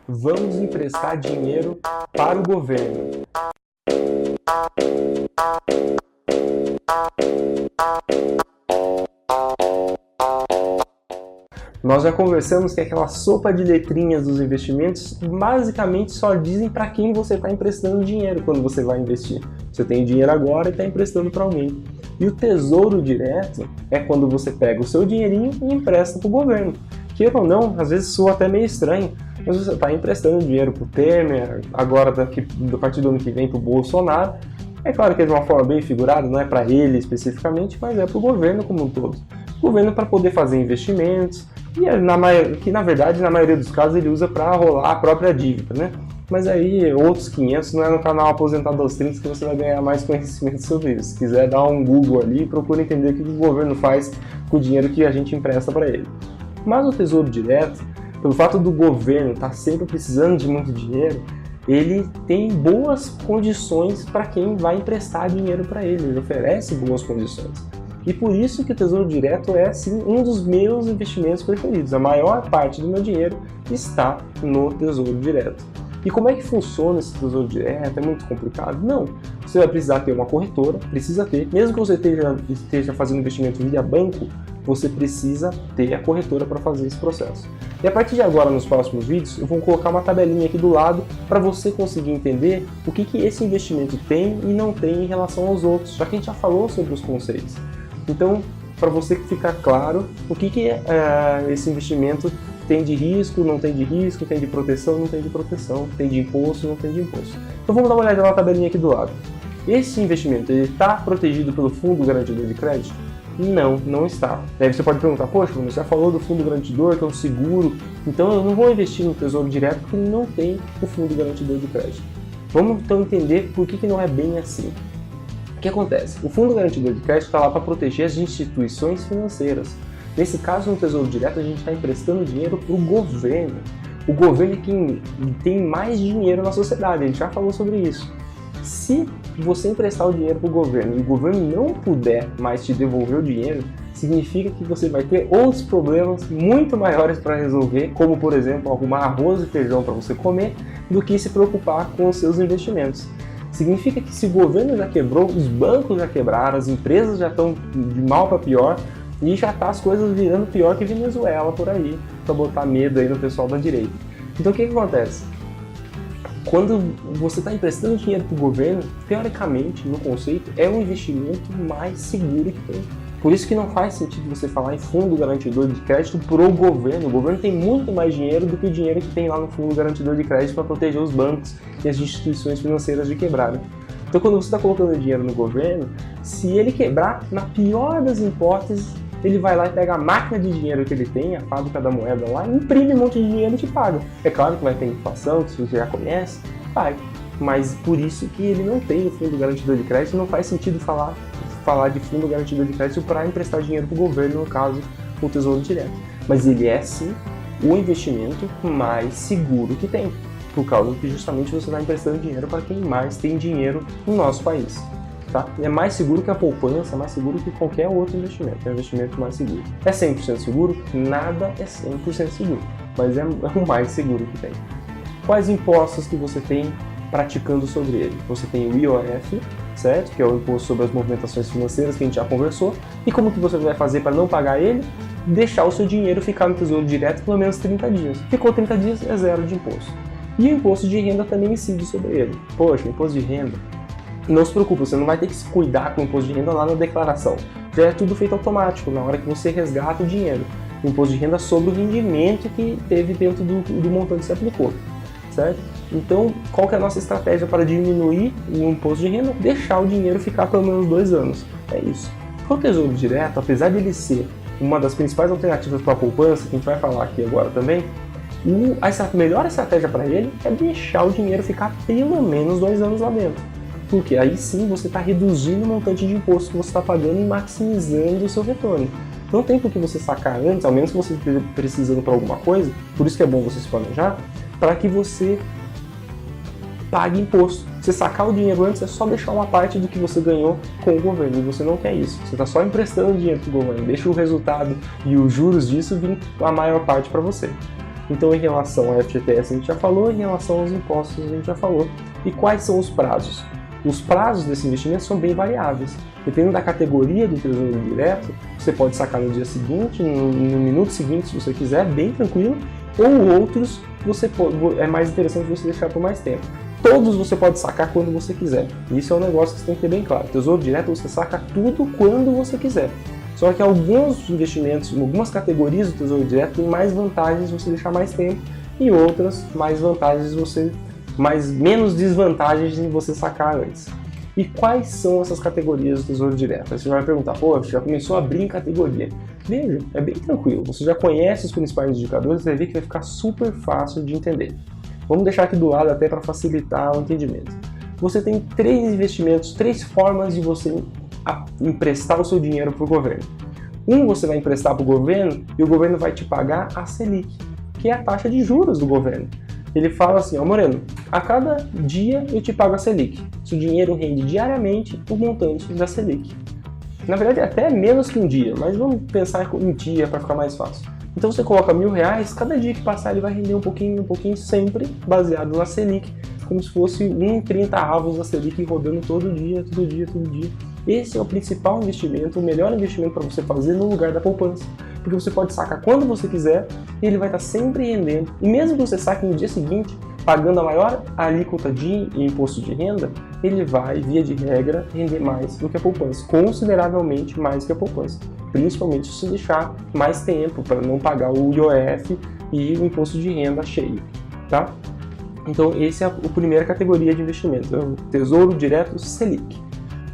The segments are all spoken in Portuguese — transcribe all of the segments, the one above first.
Vamos emprestar dinheiro para o governo. Nós já conversamos que aquela sopa de letrinhas dos investimentos basicamente só dizem para quem você está emprestando dinheiro quando você vai investir. Você tem dinheiro agora e está emprestando para alguém. E o tesouro direto é quando você pega o seu dinheirinho e empresta para o governo. Queira ou não, às vezes soa até meio estranho, mas você está emprestando dinheiro para o Temer, agora a partir do ano que vem para o Bolsonaro. É claro que é de uma forma bem figurada, não é para ele especificamente, mas é para o governo como um todo. O governo para poder fazer investimentos, que na verdade, na maioria dos casos, ele usa para rolar a própria dívida, né? Mas aí, outros 500, não é no canal Aposentado aos 30 que você vai ganhar mais conhecimento sobre isso. Se quiser dar um Google ali, procura entender o que o governo faz com o dinheiro que a gente empresta para ele. Mas o Tesouro Direto, pelo fato do governo estar sempre precisando de muito dinheiro, ele tem boas condições para quem vai emprestar dinheiro para ele, ele oferece boas condições. E por isso que o Tesouro Direto é, sim, um dos meus investimentos preferidos. A maior parte do meu dinheiro está no Tesouro Direto. E como é que funciona esse Tesouro Direto? É muito complicado? Não. Você vai precisar ter uma corretora, precisa ter. Mesmo que você esteja fazendo investimento via banco, você precisa ter a corretora para fazer esse processo. E a partir de agora, nos próximos vídeos, eu vou colocar uma tabelinha aqui do lado para você conseguir entender o que esse investimento tem e não tem em relação aos outros, já que a gente já falou sobre os conceitos. Então, para você ficar claro o que esse investimento tem de risco, não tem de risco, tem de proteção, não tem de proteção, tem de imposto, não tem de imposto. Então vamos dar uma olhada na tabelinha aqui do lado. Esse investimento está protegido pelo Fundo Garantidor de Crédito? Não, não está. Daí você pode perguntar, poxa, você já falou do Fundo Garantidor, que é um seguro, então eu não vou investir no Tesouro Direto porque ele não tem o Fundo Garantidor de Crédito. Vamos então entender por que não é bem assim. O que acontece? O Fundo Garantidor de Crédito está lá para proteger as instituições financeiras. Nesse caso, no Tesouro Direto, a gente está emprestando dinheiro para o governo. O governo é quem tem mais dinheiro na sociedade, a gente já falou sobre isso. Se você emprestar o dinheiro para o governo e o governo não puder mais te devolver o dinheiro, significa que você vai ter outros problemas muito maiores para resolver, como, por exemplo, arrumar arroz e feijão para você comer, do que se preocupar com os seus investimentos. Significa que se o governo já quebrou, os bancos já quebraram, as empresas já estão de mal para pior, e já tá as coisas virando pior que Venezuela por aí, para botar medo aí no pessoal da direita. Então o que acontece? Quando você está emprestando dinheiro para o governo, teoricamente, no conceito, é o investimento mais seguro que tem. Por isso que não faz sentido você falar em fundo garantidor de crédito para o governo. O governo tem muito mais dinheiro do que o dinheiro que tem lá no fundo garantidor de crédito para proteger os bancos e as instituições financeiras de quebrarem. Então quando você está colocando dinheiro no governo, se ele quebrar, na pior das hipóteses, ele vai lá e pega a máquina de dinheiro que ele tem, a fábrica da moeda lá, imprime um monte de dinheiro e te paga. É claro que vai ter inflação, que você já conhece, vai. Mas por isso que ele não tem o fundo garantidor de crédito, não faz sentido falar de fundo garantidor de crédito para emprestar dinheiro para o governo, no caso, o Tesouro Direto. Mas ele é sim o investimento mais seguro que tem, por causa que justamente você está emprestando dinheiro para quem mais tem dinheiro no nosso país. Tá? É mais seguro que a poupança, é mais seguro que qualquer outro investimento, é o investimento mais seguro. É 100% seguro? Nada é 100% seguro, mas é o mais seguro que tem. Quais impostos que você tem praticando sobre ele? Você tem o IOF, certo? Que é o Imposto sobre as Movimentações Financeiras, que a gente já conversou. E como que você vai fazer para não pagar ele? Deixar o seu dinheiro ficar no Tesouro Direto pelo menos 30 dias. Ficou 30 dias, é zero de imposto. E o imposto de renda também incide sobre ele. Poxa, imposto de renda. Não se preocupe, você não vai ter que se cuidar com o imposto de renda lá na declaração. Já é tudo feito automático, na hora que você resgata o dinheiro. O imposto de renda sobre o rendimento que teve dentro do montante que você aplicou, certo? Então, qual que é a nossa estratégia para diminuir o imposto de renda? Deixar o dinheiro ficar pelo menos 2 anos. É isso. O Tesouro Direto, apesar de ele ser uma das principais alternativas para a poupança, que a gente vai falar aqui agora também, a melhor estratégia para ele é deixar o dinheiro ficar pelo menos 2 anos lá dentro. Porque aí sim você está reduzindo o montante de imposto que você está pagando e maximizando o seu retorno. Não tem por que você sacar antes, ao menos que você esteja precisando para alguma coisa, por isso que é bom você se planejar, para que você pague imposto. Você sacar o dinheiro antes é só deixar uma parte do que você ganhou com o governo, e você não quer isso. Você está só emprestando dinheiro para o governo, deixa o resultado e os juros disso vir a maior parte para você. Então, em relação ao FGTS a gente já falou, em relação aos impostos a gente já falou. E quais são os prazos? Os prazos desse investimento são bem variáveis. Dependendo da categoria do Tesouro Direto, você pode sacar no dia seguinte, no minuto seguinte, se você quiser, bem tranquilo, ou outros é mais interessante você deixar por mais tempo. Todos você pode sacar quando você quiser. Isso é um negócio que você tem que ter bem claro. Tesouro Direto você saca tudo quando você quiser. Só que alguns investimentos, algumas categorias do Tesouro Direto têm mais vantagens você deixar mais tempo e outras mais vantagens menos desvantagens em você sacar antes. E quais são essas categorias do Tesouro Direto? Aí você vai perguntar, pô, já começou a abrir em categoria. Veja, é bem tranquilo. Você já conhece os principais indicadores, você vai ver que vai ficar super fácil de entender. Vamos deixar aqui do lado até para facilitar o entendimento. Você tem 3 investimentos, 3 formas de você emprestar o seu dinheiro para o governo. Você vai emprestar para o governo e o governo vai te pagar a Selic, que é a taxa de juros do governo. Ele fala assim, ó Moreno, a cada dia eu te pago a Selic. Seu dinheiro rende diariamente o montante da Selic. Na verdade, até menos que um dia, mas vamos pensar em dia para ficar mais fácil. Então você coloca R$1.000, cada dia que passar ele vai render um pouquinho, sempre baseado na Selic, como se fosse 1,30 avos da Selic rodando todo dia. Esse é o principal investimento, o melhor investimento para você fazer no lugar da poupança. Porque você pode sacar quando você quiser e ele vai estar sempre rendendo. E mesmo que você saque no dia seguinte, pagando a maior alíquota de imposto de renda, ele vai, via de regra, render mais do que a poupança. Consideravelmente mais que a poupança. Principalmente se deixar mais tempo para não pagar o IOF e o imposto de renda cheio. Tá? Então, essa é a primeira categoria de investimento, é o Tesouro Direto Selic.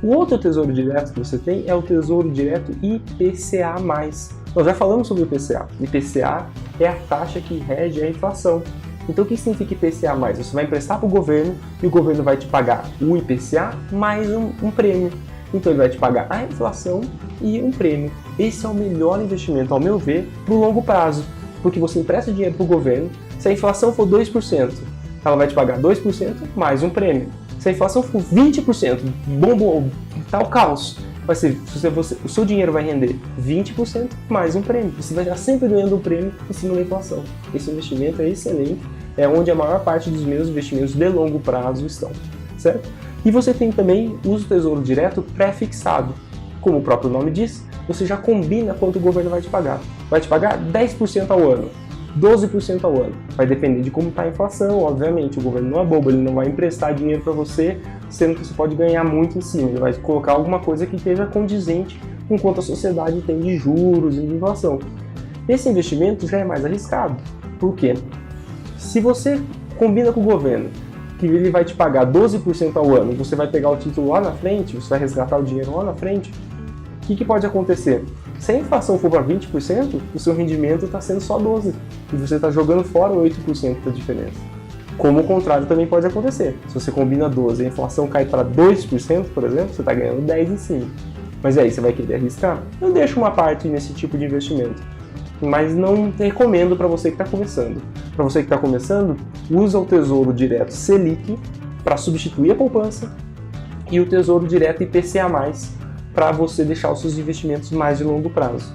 O outro Tesouro Direto que você tem é o Tesouro Direto IPCA+. Nós já falamos sobre o IPCA. IPCA é a taxa que rege a inflação. Então, o que significa IPCA+? Você vai emprestar para o governo e o governo vai te pagar o IPCA mais um prêmio. Então, ele vai te pagar a inflação e um prêmio. Esse é o melhor investimento, ao meu ver, para o longo prazo. Porque você empresta dinheiro para o governo, se a inflação for 2%, ela vai te pagar 2% mais um prêmio. Se a inflação for 20%, tá o caos. Vai ser, o seu dinheiro vai render 20% mais um prêmio. Você vai estar sempre ganhando um prêmio em cima da inflação. Esse investimento é excelente, é onde a maior parte dos meus investimentos de longo prazo estão, certo? E você tem também o Tesouro Direto pré-fixado. Como o próprio nome diz, você já combina quanto o governo vai te pagar. Vai te pagar 10% ao ano. 12% ao ano. Vai depender de como está a inflação, obviamente. O governo não é bobo, ele não vai emprestar dinheiro para você, sendo que você pode ganhar muito em cima. Ele vai colocar alguma coisa que esteja condizente com quanto a sociedade tem de juros e de inflação. Esse investimento já é mais arriscado. Por quê? Se você combina com o governo que ele vai te pagar 12% ao ano, você vai pegar o título lá na frente, você vai resgatar o dinheiro lá na frente, o que pode acontecer? Se a inflação for para 20%, o seu rendimento está sendo só 12%. E você está jogando fora 8% da diferença. Como o contrário também pode acontecer. Se você combina 12% e a inflação cai para 2%, por exemplo, você está ganhando 10% em cima. Mas aí, você vai querer arriscar? Eu deixo uma parte nesse tipo de investimento. Mas não recomendo para você que está começando. Para você que está começando, usa o Tesouro Direto Selic para substituir a poupança e o Tesouro Direto IPCA+, para você deixar os seus investimentos mais de longo prazo.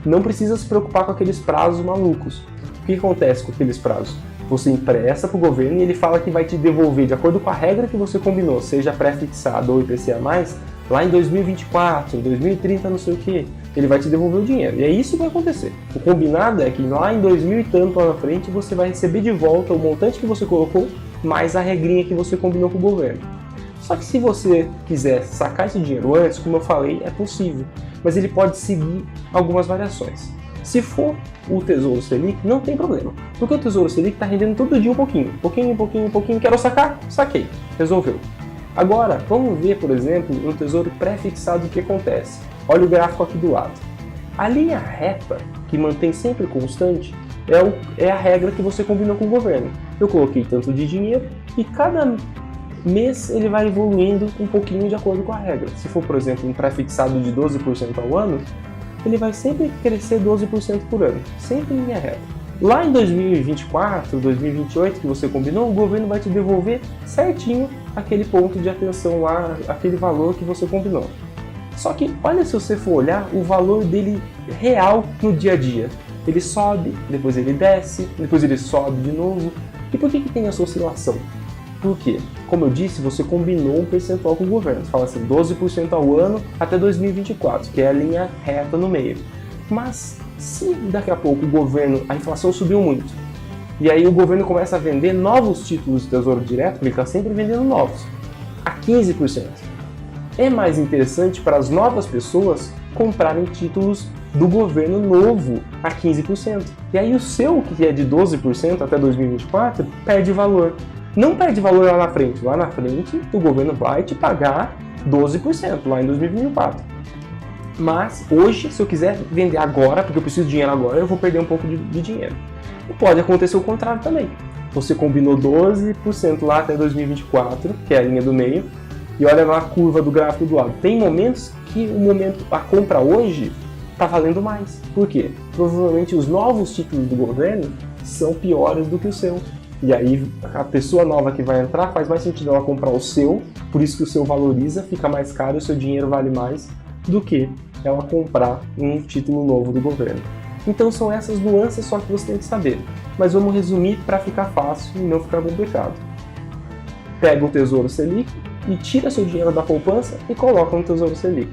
Não precisa se preocupar com aqueles prazos malucos. O que acontece com aqueles prazos? Você empresta para o governo e ele fala que vai te devolver, de acordo com a regra que você combinou, seja pré-fixado ou IPCA+, lá em 2024, em 2030, não sei o que, ele vai te devolver o dinheiro. E é isso que vai acontecer. O combinado é que lá em 2000 e tanto lá na frente, você vai receber de volta o montante que você colocou, mais a regrinha que você combinou com o governo. Só que se você quiser sacar esse dinheiro antes, como eu falei, é possível. Mas ele pode seguir algumas variações. Se for o Tesouro Selic, não tem problema. Porque o Tesouro Selic está rendendo todo dia um pouquinho. Quero sacar? Saquei. Resolveu. Agora, vamos ver, por exemplo, no Tesouro pré-fixado o que acontece. Olha o gráfico aqui do lado. A linha reta, que mantém sempre constante, é a regra que você combinou com o governo. Eu coloquei tanto de dinheiro e cada mês ele vai evoluindo um pouquinho de acordo com a regra. Se for, por exemplo, um pré-fixado de 12% ao ano, ele vai sempre crescer 12% por ano, sempre em linha reta. Lá em 2024, 2028, que você combinou, o governo vai te devolver certinho aquele ponto de atenção lá, aquele valor que você combinou. Só que, olha, se você for olhar o valor dele real no dia a dia. ele sobe, depois ele desce, depois ele sobe de novo. E por que tem essa oscilação? Por quê? Como eu disse, você combinou um percentual com o governo. Você fala assim, 12% ao ano até 2024, que é a linha reta no meio. Mas se daqui a pouco a inflação subiu muito, e aí o governo começa a vender novos títulos de Tesouro Direto, ele está sempre vendendo novos, a 15%. É mais interessante para as novas pessoas comprarem títulos do governo novo a 15%. E aí o seu, que é de 12% até 2024, perde valor. Não perde valor lá na frente. Lá na frente, o governo vai te pagar 12% lá em 2024. Mas hoje, se eu quiser vender agora, porque eu preciso de dinheiro agora, eu vou perder um pouco de dinheiro. E pode acontecer o contrário também. Você combinou 12% lá até 2024, que é a linha do meio, e olha na curva do gráfico do lado. Tem momentos que a compra hoje está valendo mais. Por quê? Provavelmente os novos títulos do governo são piores do que o seu. E aí a pessoa nova que vai entrar faz mais sentido ela comprar o seu, por isso que o seu valoriza, fica mais caro, o seu dinheiro vale mais, do que ela comprar um título novo do governo. Então são essas nuances só que você tem que saber. Mas vamos resumir para ficar fácil e não ficar complicado. Pega o Tesouro Selic e tira seu dinheiro da poupança e coloca no Tesouro Selic.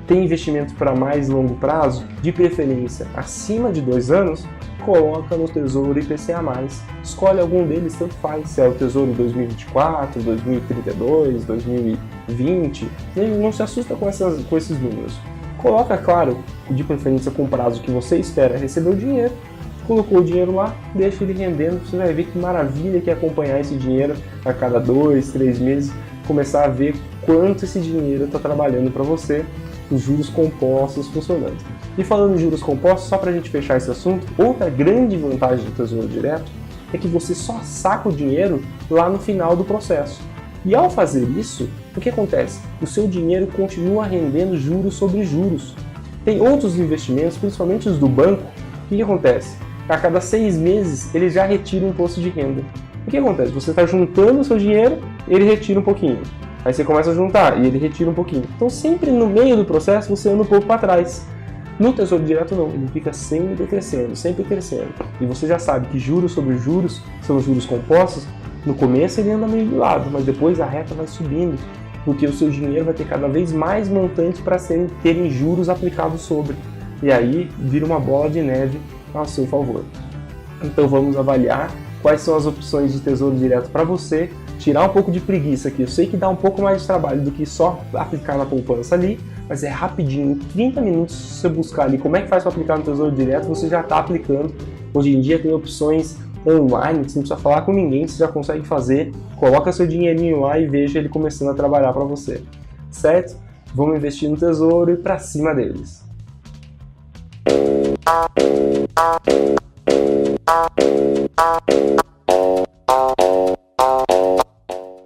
Tem investimento para mais longo prazo, de preferência acima de 2 anos, coloca no Tesouro IPCA+. Escolhe algum deles, tanto faz, se é o Tesouro 2024, 2032, 2020, não se assusta com esses números. Coloca, claro, de preferência com prazo que você espera receber o dinheiro, colocou o dinheiro lá, deixa ele rendendo, você vai ver que maravilha que é acompanhar esse dinheiro a cada 2, 3 meses, começar a ver quanto esse dinheiro está trabalhando para você, os juros compostos funcionando. E falando em juros compostos, só para a gente fechar esse assunto, outra grande vantagem do Tesouro Direto é que você só saca o dinheiro lá no final do processo. E ao fazer isso, o que acontece? O seu dinheiro continua rendendo juros sobre juros. Tem outros investimentos, principalmente os do banco, o que acontece? A cada 6 meses ele já retira um imposto de renda. O que acontece? Você está juntando o seu dinheiro, ele retira um pouquinho. Aí você começa a juntar e ele retira um pouquinho. Então sempre no meio do processo você anda um pouco para trás. No Tesouro Direto não, ele fica sempre crescendo, sempre crescendo. E você já sabe que juros sobre juros são juros compostos. No começo ele anda meio de lado, mas depois a reta vai subindo, porque o seu dinheiro vai ter cada vez mais montante para terem juros aplicados sobre. E aí vira uma bola de neve a seu favor. Então vamos avaliar quais são as opções de Tesouro Direto para você, tirar um pouco de preguiça aqui. Eu sei que dá um pouco mais de trabalho do que só aplicar na poupança ali, mas é rapidinho, em 30 minutos, se você buscar ali como é que faz para aplicar no Tesouro Direto, você já está aplicando. Hoje em dia tem opções online, você não precisa falar com ninguém, você já consegue fazer, coloca seu dinheirinho lá e veja ele começando a trabalhar para você, certo? Vamos investir no Tesouro e para cima deles.